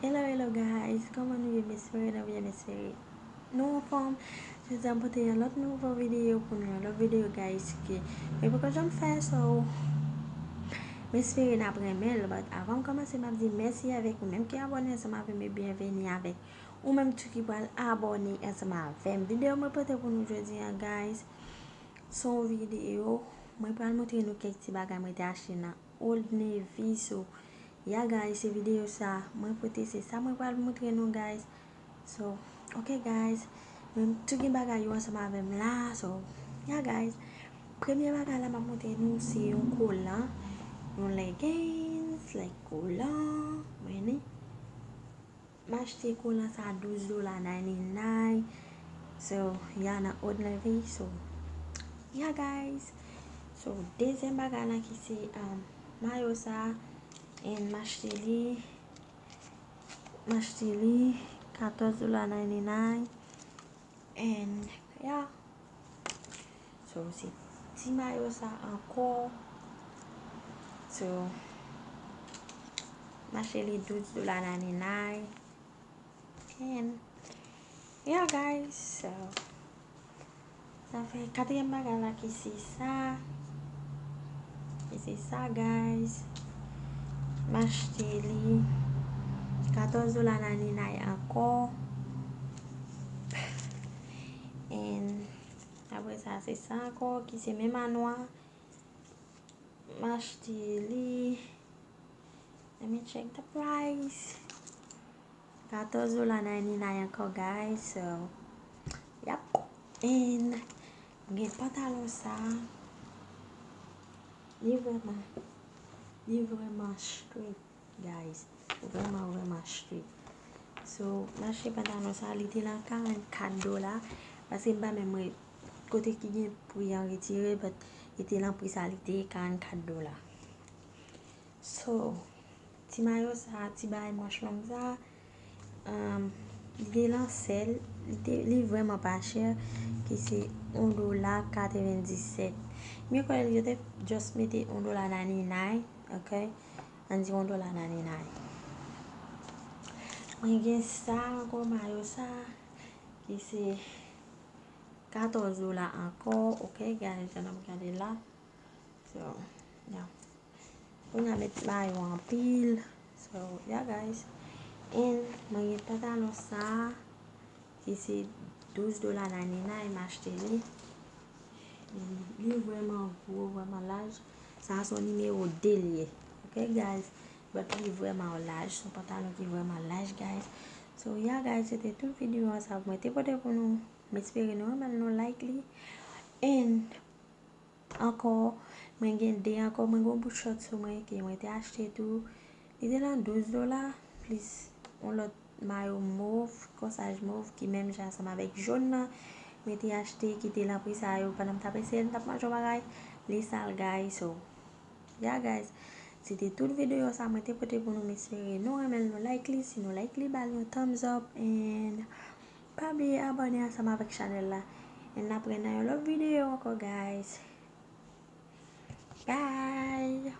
Hello guys, comment nou yon espere nan yon espere nou form. Je zan pote yon lot nouvo video pou nou, lot video guys ki men pou ka jom fè so m'espere nan premel, but avan komanse map di mersi avek ou menm ki abone ansama avek me bienveni avek ou menm tou ki pral abone ansama avek video mwen pote pou nou jodi an guys. Son video mwen pral montre nou kek ti bagay mwen te achete nan Old Navy. So ya guys, se video sa mwen pote se sa mwen pral montre nou guys. So ok guys, mwen tout gen bagay yo ansama avem la. So ya guys, premier bagay la mwen montre nou se yon kolan, yon leggings like kolan. Mwen m'achete kolan sa $12.99. So ya nan Old Navy. So ya guys, so deuxième bagay la ki se mayo sa en m'achete li $14.99. And yeah, so si ti mayo sa anko, so m'achete li $12.99. And yeah guys, so ça fait quatrième bagay la ki se sa. Ki se sa guys. M'achete li $14.99 anko. And apre sa se sa anko ki se men manwa. M'achete li, let me check the price, $14.99 anko guys. So yep. And gen pantalon sa, li vreman straight guys, vreman straight. So m'achete pantalon sa, li te lan $44 paske mba men mwen kote ki gen pou yon retire, but li te lan pri sa, li te $44. So ti mayo sa, ti bay manch long sa, li te lan sel, li vreman pa cher, ki se $1.97. Mwen kwa li yo te just mette $1.99, ok? An di $1.99. Mwen gen sa anko mayo sa, ki se $14 anko, ok guys, jan ap gade la. So yeah, mwen a met mayo an pil. So yeah guys, and mwen gen pantalon sa, ki se $12.99. m'achete li. Li vreman gros, vreman large. Sa son numéro 2 liye. Ok guys, but li vreman large. Son pantalon ki vreman large guys. So yeah guys, c'était tout video an sa mwen te pote pou nou. M'espere nou remen nou like li. And ankor, mwen gen de ankor, mwen gen bout short sou mwen ki mwen te achete tou. Li te lan $12 plus on lot mayo mauve, corsage mauve ki menm jan sama vek jaune nan. Mwen te achete ki te lan pri sa yo panam tape sen tap manjou bagay li sal guys. So yeah guys, c'était tout video sa mwen te pote pou nou. M'espere nou remen nou like li. Si nou like li, bal nou thumbs up. And pa bliye abone ansama vek channel la. And apre nan yon lot video anko guys. Bye.